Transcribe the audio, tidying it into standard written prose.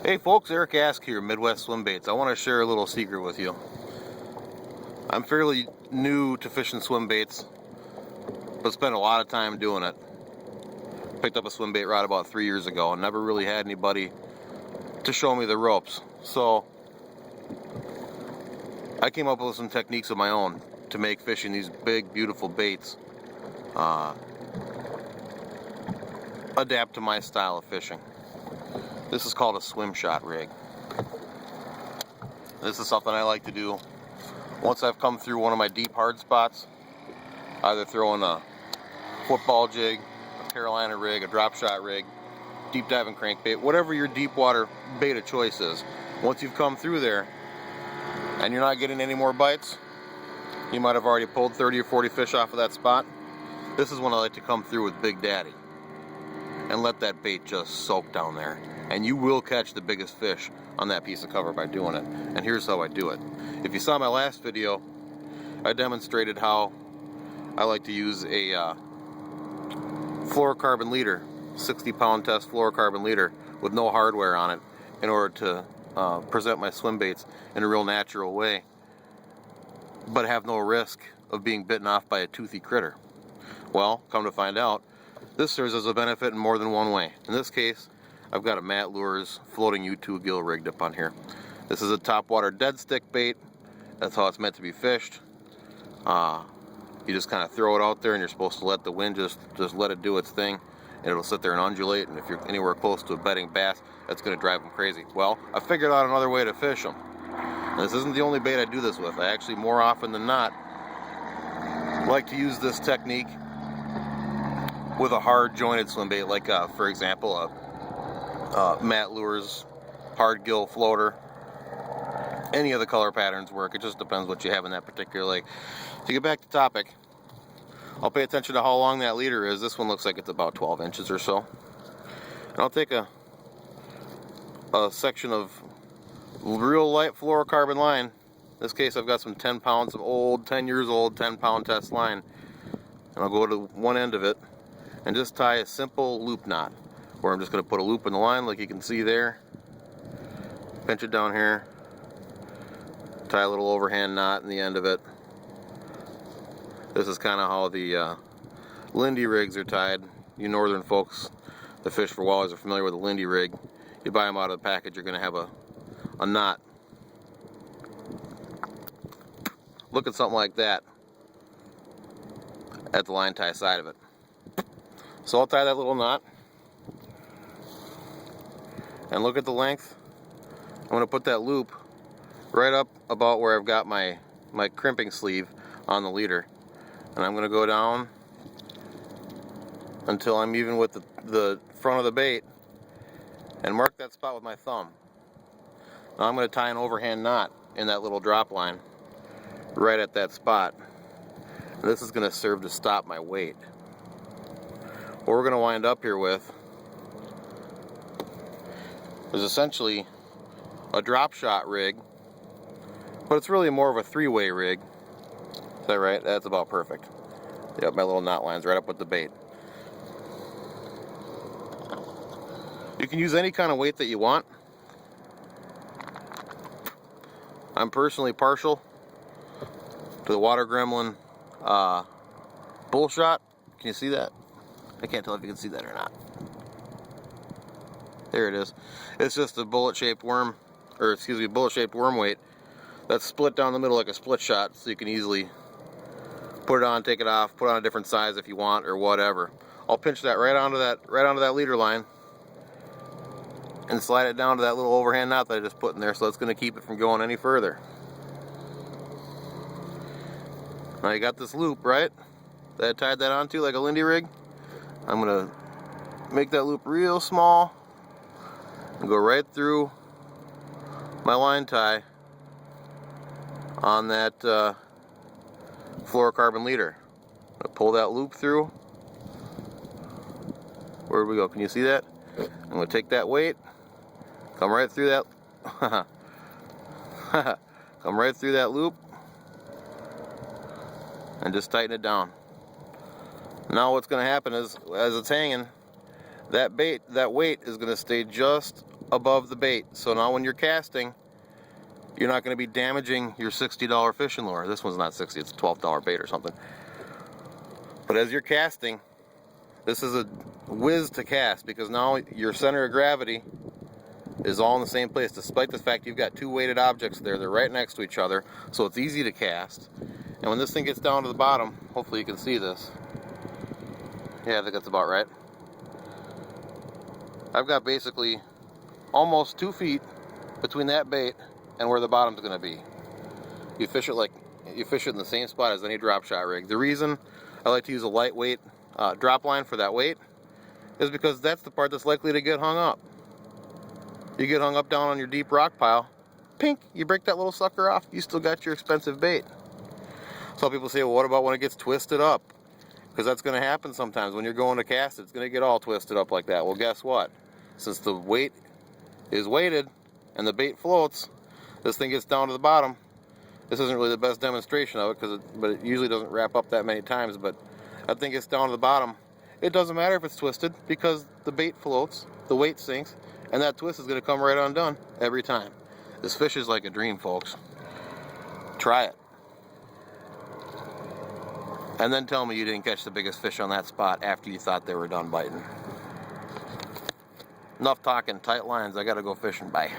Hey folks, Aske here, Midwest Swimbaits. I want to share a little secret with you. I'm fairly new to fishing swim baits, but spent a lot of time doing it. Picked up a swim bait rod about 3 years ago and never really had anybody to show me the ropes. So I came up with some techniques of my own to make fishing these big, beautiful baits adapt to my style of fishing. This is called a Swimshot rig. This is something I like to do once I've come through one of my deep hard spots, either throwing a football jig, a Carolina rig, a drop shot rig, deep diving crankbait, whatever your deep water bait of choice is. Once you've come through there and you're not getting any more bites, you might have already pulled 30 or 40 fish off of that spot. This is when I like to come through with Big Daddy and let that bait just soak down there. And you will catch the biggest fish on that piece of cover by doing it. And here's how I do it. If you saw my last video, I demonstrated how I like to use a fluorocarbon leader, 60-pound test fluorocarbon leader with no hardware on it, in order to present my swim baits in a real natural way, but have no risk of being bitten off by a toothy critter. Well, come to find out, this serves as a benefit in more than one way. In this case, I've got a Matt Lures floating U2 gill rigged up on here. This is a topwater dead stick bait. That's how it's meant to be fished. You just kind of throw it out there and you're supposed to let the wind just let it do its thing, and it'll sit there and undulate, and if you're anywhere close to a bedding bass, that's going to drive them crazy. Well, I figured out another way to fish them. And this isn't the only bait I do this with. I actually, more often than not, like to use this technique with a hard jointed swim bait, like for example a Matt Lures hard gill floater. Any of the color patterns work. It just depends what you have in that particular lake. To get back to topic, I'll pay attention to how long that leader is. This one looks like it's about 12 inches or so. And I'll take a section of real light fluorocarbon line. In this case, I've got some 10 pounds of old, 10 years old, 10-pound test line. And I'll go to one end of it and just tie a simple loop knot, where I'm just going to put a loop in the line like you can see there. Pinch it down here. Tie a little overhand knot in the end of it. This is kind of how the Lindy rigs are tied. You northern folks that fish for walleyes are familiar with a Lindy rig. You buy them out of the package, you're going to have a knot. Look at something like that at the line tie side of it. So I'll tie that little knot. And look at the length. I'm going to put that loop right up about where I've got my crimping sleeve on the leader. And I'm going to go down until I'm even with the front of the bait and mark that spot with my thumb. Now I'm going to tie an overhand knot in that little drop line right at that spot. And this is going to serve to stop my weight. What we're going to wind up here with is essentially a drop shot rig, but it's really more of a three-way rig. Is that right? That's about perfect. Yep, my little knot line's right up with the bait. You can use any kind of weight that you want. I'm personally partial to the Water Gremlin bull shot. Can you see that? I can't tell if you can see that or not. There it is. It's just a bullet-shaped worm, or excuse me, bullet-shaped worm weight that's split down the middle like a split shot, so you can easily put it on, take it off, put it on a different size if you want, or whatever. I'll pinch that right onto that leader line and slide it down to that little overhand knot that I just put in there, so that's going to keep it from going any further. Now you got this loop, right, that I tied that onto like a Lindy rig. I'm going to make that loop real small and go right through my line tie on that fluorocarbon leader. I'm going to pull that loop through. Where do we go? Can you see that? I'm going to take that weight, come right through that come right through that loop and just tighten it down. Now what's going to happen is, as it's hanging, that weight is going to stay just above the bait. So now when you're casting, you're not going to be damaging your $60 fishing lure. This one's not 60, it's a $12 bait or something. But as you're casting, this is a whiz to cast, because now your center of gravity is all in the same place, despite the fact you've got two weighted objects there. They're right next to each other, so it's easy to cast. And when this thing gets down to the bottom, hopefully you can see this. Yeah, I think that's about right. I've got basically almost 2 feet between that bait and where the bottom's going to be. You fish it in the same spot as any drop shot rig. The reason I like to use a lightweight drop line for that weight is because that's the part that's likely to get hung up. You get hung up down on your deep rock pile, pink, you break that little sucker off, you still got your expensive bait. Some people say, well, what about when it gets twisted up? Because that's going to happen sometimes. When you're going to cast it, it's going to get all twisted up like that. Well, guess what? Since the weight is weighted and the bait floats, this thing gets down to the bottom. This isn't really the best demonstration of it, but it usually doesn't wrap up that many times. But that thing gets down to the bottom. It doesn't matter if it's twisted, because the bait floats, the weight sinks, and that twist is going to come right undone every time. This fish is like a dream, folks. Try it. And then tell me you didn't catch the biggest fish on that spot after you thought they were done biting. Enough talking, tight lines. I gotta go fishing. Bye.